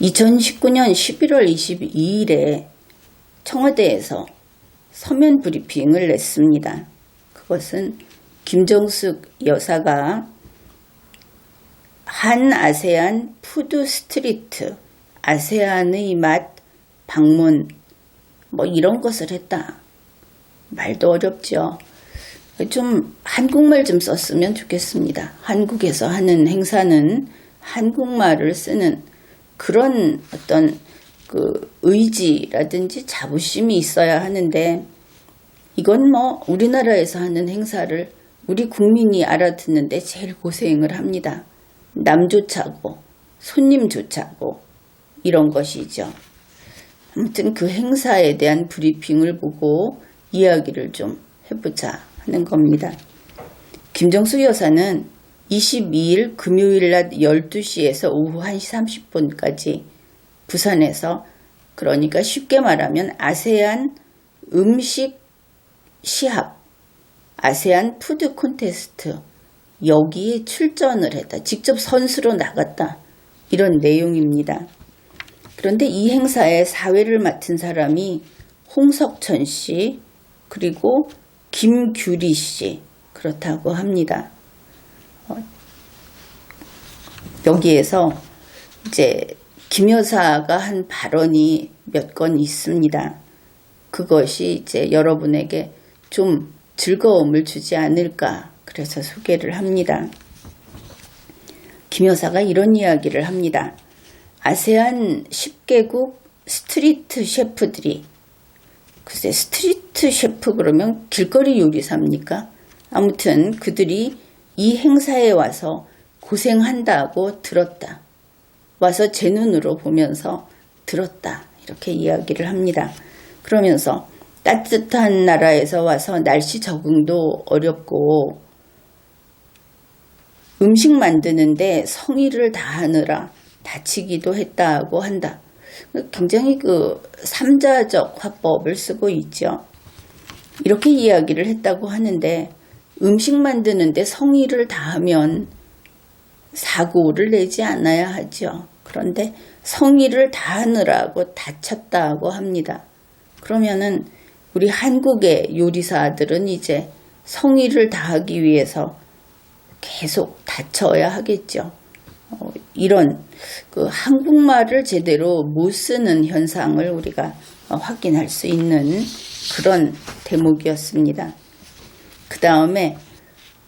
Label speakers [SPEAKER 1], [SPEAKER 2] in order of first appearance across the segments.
[SPEAKER 1] 2019년 11월 22일에 청와대에서 서면 브리핑을 냈습니다. 그것은 김정숙 여사가 한 아세안 푸드 스트리트, 아세안의 맛 방문 이런 것을 했다. 말도 어렵죠. 좀 한국말 좀 썼으면 좋겠습니다. 한국에서 하는 행사는 한국말을 쓰는 그런 어떤 그 의지라든지 자부심이 있어야 하는데, 이건 우리나라에서 하는 행사를 우리 국민이 알아듣는데 제일 고생을 합니다. 남조차고 손님조차고 이런 것이죠. 아무튼 그 행사에 대한 브리핑을 보고 이야기를 좀 해보자 하는 겁니다. 김정숙 여사는 22일 금요일 낮 12시에서 오후 1시 30분까지 부산에서, 그러니까 쉽게 말하면 아세안 음식 시합, 아세안 푸드 콘테스트, 여기에 출전을 했다. 직접 선수로 나갔다. 이런 내용입니다. 그런데 이 행사의 사회를 맡은 사람이 홍석천 씨, 그리고 김규리 씨, 그렇다고 합니다. 여기에서 이제 김 여사가 한 발언이 몇 건 있습니다. 그것이 이제 여러분에게 좀 즐거움을 주지 않을까, 그래서 소개를 합니다. 김 여사가 이런 이야기를 합니다. 아세안 10개국 스트리트 셰프들이, 글쎄 스트리트 셰프 그러면 길거리 요리사입니까? 아무튼 그들이 이 행사에 와서 고생한다고 들었다. 와서 제 눈으로 보면서 들었다. 이렇게 이야기를 합니다. 그러면서 따뜻한 나라에서 와서 날씨 적응도 어렵고 음식 만드는데 성의를 다하느라 다치기도 했다고 한다. 굉장히 그 삼자적 화법을 쓰고 있죠. 이렇게 이야기를 했다고 하는데, 음식 만드는데 성의를 다하면 사고를 내지 않아야 하죠. 그런데 성의를 다하느라고 다쳤다고 합니다. 그러면은 우리 한국의 요리사들은 이제 성의를 다하기 위해서 계속 다쳐야 하겠죠. 이런 그 한국말을 제대로 못 쓰는 현상을 우리가 확인할 수 있는 그런 대목이었습니다. 그 다음에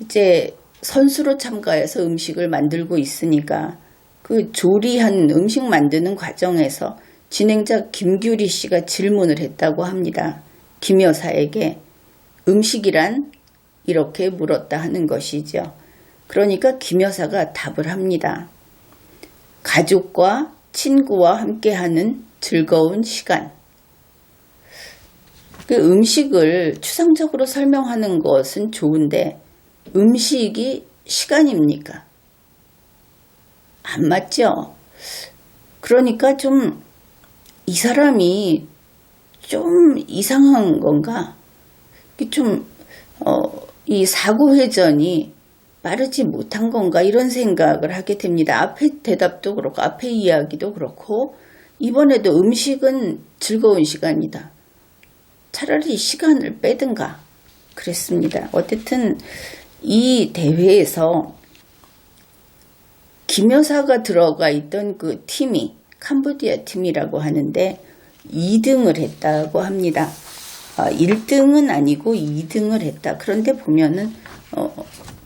[SPEAKER 1] 이제 선수로 참가해서 음식을 만들고 있으니까 그 조리한 음식 만드는 과정에서 진행자 김규리 씨가 질문을 했다고 합니다. 김 여사에게 음식이란? 이렇게 물었다 하는 것이죠. 그러니까 김 여사가 답을 합니다. 가족과 친구와 함께하는 즐거운 시간. 그 음식을 추상적으로 설명하는 것은 좋은데 음식이 시간입니까? 안 맞죠? 그러니까 좀 이 사람이 좀 이상한 건가? 이 사고 회전이 빠르지 못한 건가, 이런 생각을 하게 됩니다. 앞에 대답도 그렇고 앞에 이야기도 그렇고 이번에도 음식은 즐거운 시간이다. 차라리 시간을 빼든가 그랬습니다. 어쨌든 이 대회에서 김 여사가 들어가 있던 그 팀이 캄보디아 팀이라고 하는데 2등을 했다고 합니다. 1등은 아니고 2등을 했다. 그런데 보면은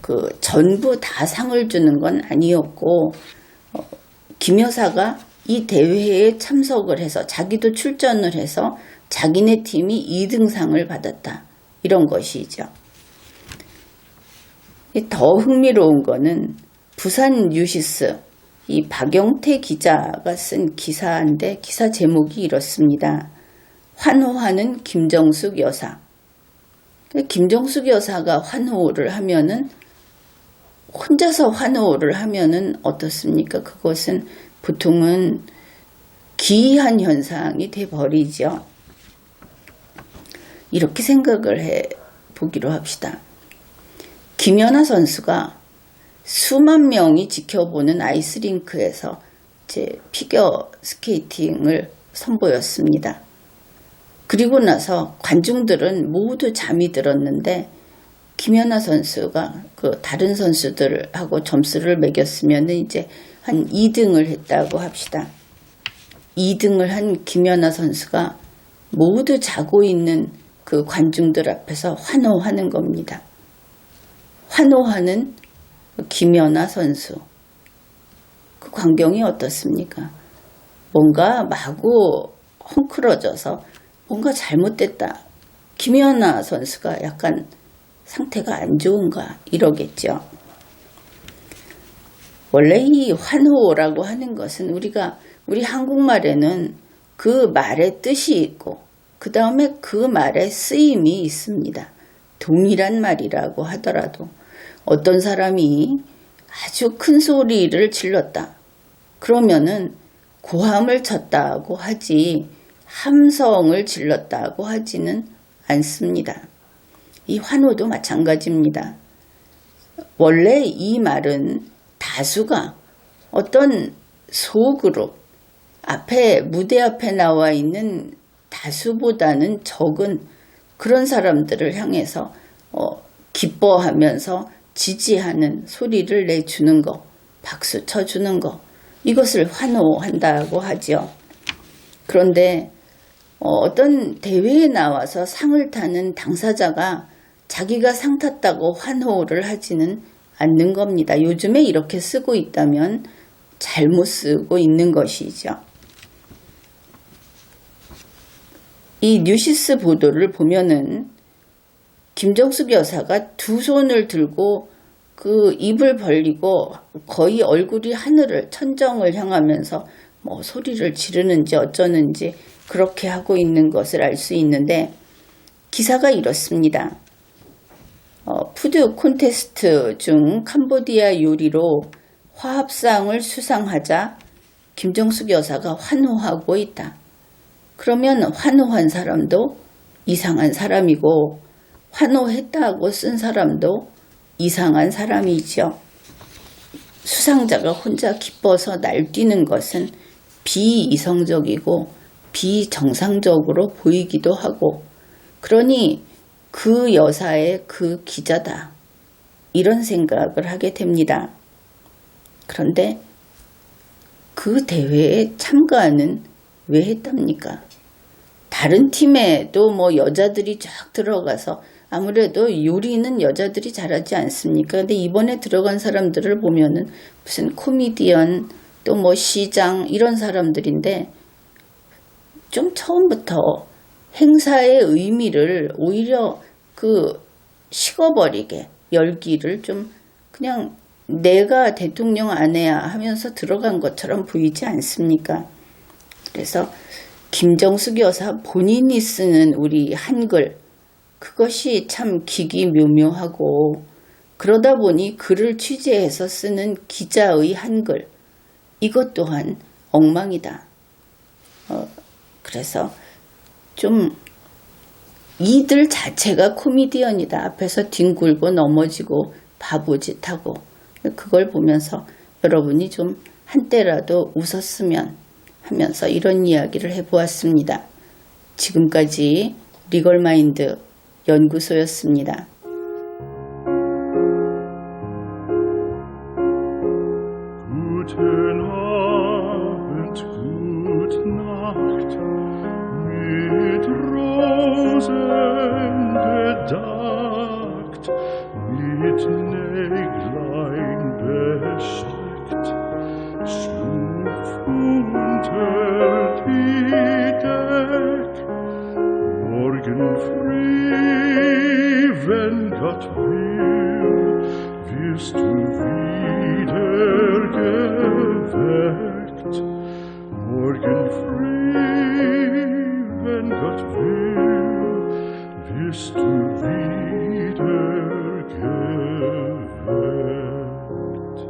[SPEAKER 1] 그 전부 다 상을 주는 건 아니었고, 김 여사가 이 대회에 참석을 해서 자기도 출전을 해서 자기네 팀이 2등상을 받았다. 이런 것이죠. 더 흥미로운 거는 부산 뉴시스 이 박영태 기자가 쓴 기사인데, 기사 제목이 이렇습니다. 환호하는 김정숙 여사. 김정숙 여사가 환호를 하면은, 혼자서 환호를 하면은 어떻습니까? 그것은 보통은 기이한 현상이 돼버리죠. 이렇게 생각을 해 보기로 합시다. 김연아 선수가 수만 명이 지켜보는 아이스링크에서 제 피겨 스케이팅을 선보였습니다. 그리고 나서 관중들은 모두 잠이 들었는데 김연아 선수가 그 다른 선수들하고 점수를 매겼으면 이제 한 2등을 했다고 합시다. 2등을 한 김연아 선수가 모두 자고 있는 그 관중들 앞에서 환호하는 겁니다. 환호하는 김연아 선수. 그 광경이 어떻습니까? 뭔가 마구 헝클어져서 뭔가 잘못됐다. 김연아 선수가 약간 상태가 안 좋은가 이러겠죠. 원래 이 환호라고 하는 것은 우리 한국말에는 그 말의 뜻이 있고 그 다음에 그 말의 쓰임이 있습니다. 동일한 말이라고 하더라도 어떤 사람이 아주 큰 소리를 질렀다. 그러면은 고함을 쳤다고 하지 함성을 질렀다고 하지는 않습니다. 이 환호도 마찬가지입니다. 원래 이 말은 다수가 어떤 소그룹 앞에 무대 앞에 나와 있는 다수보다는 적은 그런 사람들을 향해서 기뻐하면서 지지하는 소리를 내주는 거, 박수 쳐주는 거, 이것을 환호한다고 하죠. 그런데 어떤 대회에 나와서 상을 타는 당사자가 자기가 상 탔다고 환호를 하지는 않는 겁니다. 요즘에 이렇게 쓰고 있다면 잘못 쓰고 있는 것이죠. 이 뉴시스 보도를 보면은 김정숙 여사가 두 손을 들고 그 입을 벌리고 거의 얼굴이 하늘을 천정을 향하면서 뭐 소리를 지르는지 어쩌는지 그렇게 하고 있는 것을 알 수 있는데 기사가 이렇습니다. 푸드 콘테스트 중 캄보디아 요리로 화합상을 수상하자 김정숙 여사가 환호하고 있다. 그러면 환호한 사람도 이상한 사람이고 환호했다고 쓴 사람도 이상한 사람이죠. 수상자가 혼자 기뻐서 날뛰는 것은 비이성적이고 비정상적으로 보이기도 하고 그러니 그 여사의 그 기자다. 이런 생각을 하게 됩니다. 그런데 그 대회에 참가는 왜 했답니까? 다른 팀에도 뭐 여자들이 쫙 들어가서 아무래도 요리는 여자들이 잘하지 않습니까? 근데 이번에 들어간 사람들을 보면은 무슨 코미디언 또 뭐 시장 이런 사람들인데 좀 처음부터 행사의 의미를 오히려 그 식어버리게 열기를 좀 그냥 내가 대통령 아내야 하면서 들어간 것처럼 보이지 않습니까? 그래서 김정숙 여사 본인이 쓰는 우리 한글 그것이 참 기기묘묘하고 그러다 보니 글을 취재해서 쓰는 기자의 한글 이것 또한 엉망이다. 그래서 좀 이들 자체가 코미디언이다. 앞에서 뒹굴고 넘어지고 바보짓하고 그걸 보면서 여러분이 좀 한때라도 웃었으면 하면서 이런 이야기를 해보았습니다. 지금까지 리걸마인드 연구소였습니다.
[SPEAKER 2] Guten Abend, gute Nacht, mit Rosen bedeckt, mit Näglein besteckt, schlupf unter die Deck, morgen früh, wenn Gott will, wirst du wieder geweckt. Morgen früh, wenn Gott will, wirst du wieder geweckt.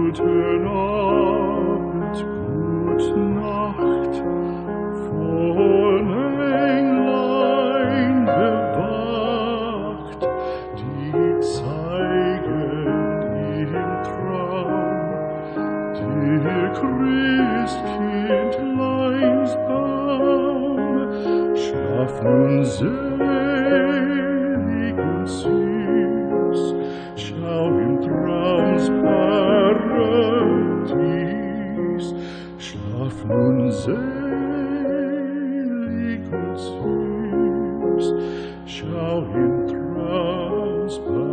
[SPEAKER 2] Guten Abend, gute Nacht, von Englein bewacht, die Zeit Christkind lies down. Schlaf nun selig und süß, schau im Traumsparadies. Schlaf nun selig und süß, schau im Traumsparadies.